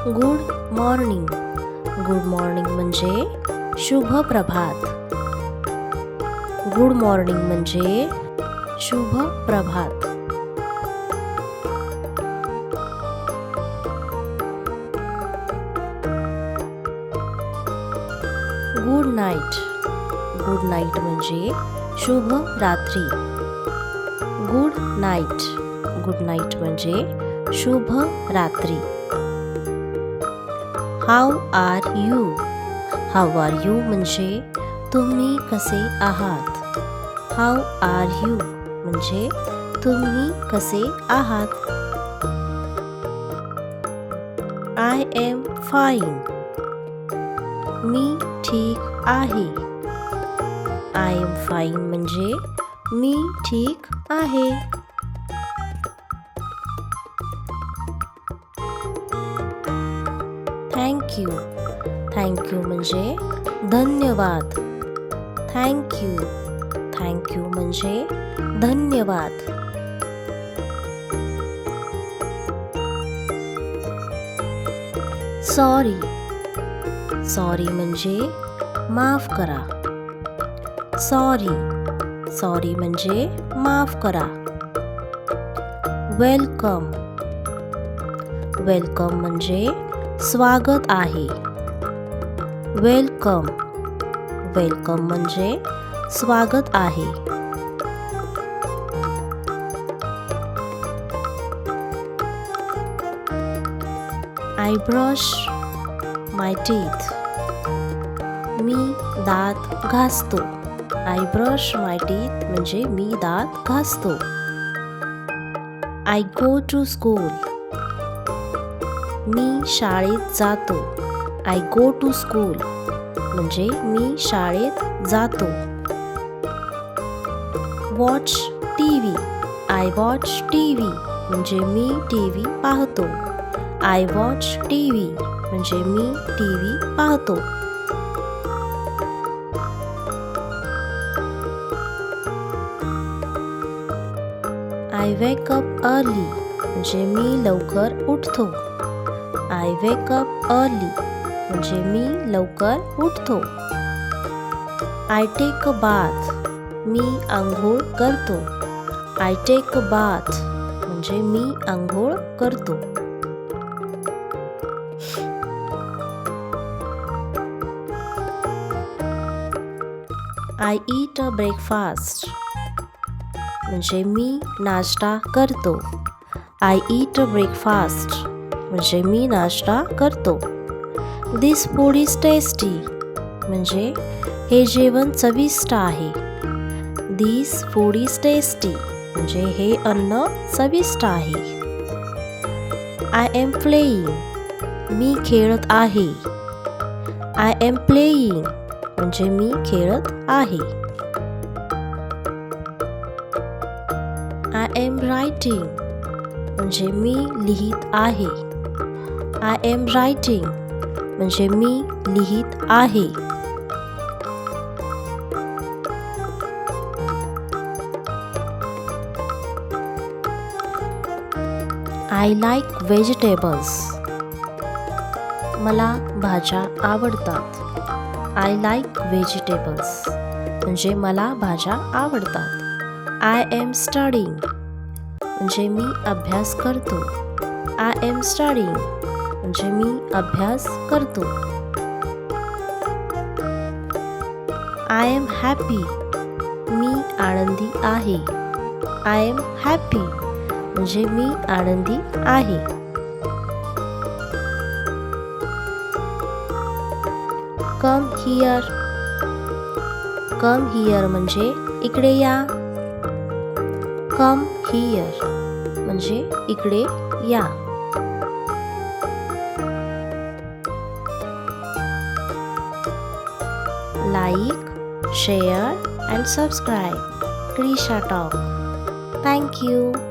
Good morning. Good morning म्हणजे शुभ प्रभात. गुड मॉर्निंग म्हणजे शुभ प्रभात. Good night. गुड नाईट म्हणजे शुभ रात्री. Good night. गुड नाईट म्हणजे शुभ रात्री. How are you. How are you म्हणजे तुम्ही कसे आहात. हाऊ आर यू म्हणजे तुम्ही कसे आहात. I am fine. मी ठीक आहे. आय एम फाईन म्हणजे मी ठीक आहे. थँक्यू. थँक्यू म्हणजे धन्यवाद. थँक्यू. थँक्यू म्हणजे धन्यवाद. सॉरी. सॉरी म्हणजे माफ करा. सॉरी. सॉरी म्हणजे माफ करा. वेलकम. वेलकम म्हणजे स्वागत आहे. वेलकम. वेलकम म्हणजे स्वागत आहे. I brush my teeth. मी दात घासतो. आय ब्रश माय टीथ म्हणजे मी दात घासतो. I go to school. मी शाळेत जातो. आय गो टू स्कूल म्हणजे मी शाळेत जातो. Watch TV. I watch TV म्हणजे मी टीव्ही पाहतो. आय वॉच टीव्ही म्हणजे मी टीव्ही पाहतो. आय वेक अप अर्ली म्हणजे मी लवकर उठतो. आय वेक अप अर्ली म्हणजे मी लवकर उठतो. I take a bath. मी आंघोळ करतो. आय टेक अ बाथ म्हणजे मी आंघोळ करतो. आय ईट अ ब्रेकफास्ट म्हणजे मी नाश्ता करतो. आय ईट अ ब्रेकफास्ट म्हणजे मी नाश्ता करतो. दिस फूड इज टेस्टी म्हणजे हे जेवण चविष्ट आहे. दिस फूड इज टेस्टी म्हणजे हे अन्न चविष्ट आहे. I am playing. मी खेळत आहे. आय एम प्लेइंग म्हणजे मी खेळत आहे. आय एम रायटिंग म्हणजे मी लिहित आहे. आय एम रायटिंग म्हणजे मी लिहित आहे. I like vegetables. मला भाज्या आवडतात. आय लाईक व्हेजिटेबल्स म्हणजे मला भाज्या आवडतात. आय एम स्टडीइंग म्हणजे मी अभ्यास करतो. आय एम स्टडीइंग म्हणजे मी अभ्यास करतो. I am happy. मी आनंदी आहे. आय एम हॅपी म्हणजे मी आनंदी आहे. Come here. कम हिअर म्हणजे इकडे या. कम हिअर म्हणजे इकडे या. Like, share and subscribe. Krisha Talk. Thank you.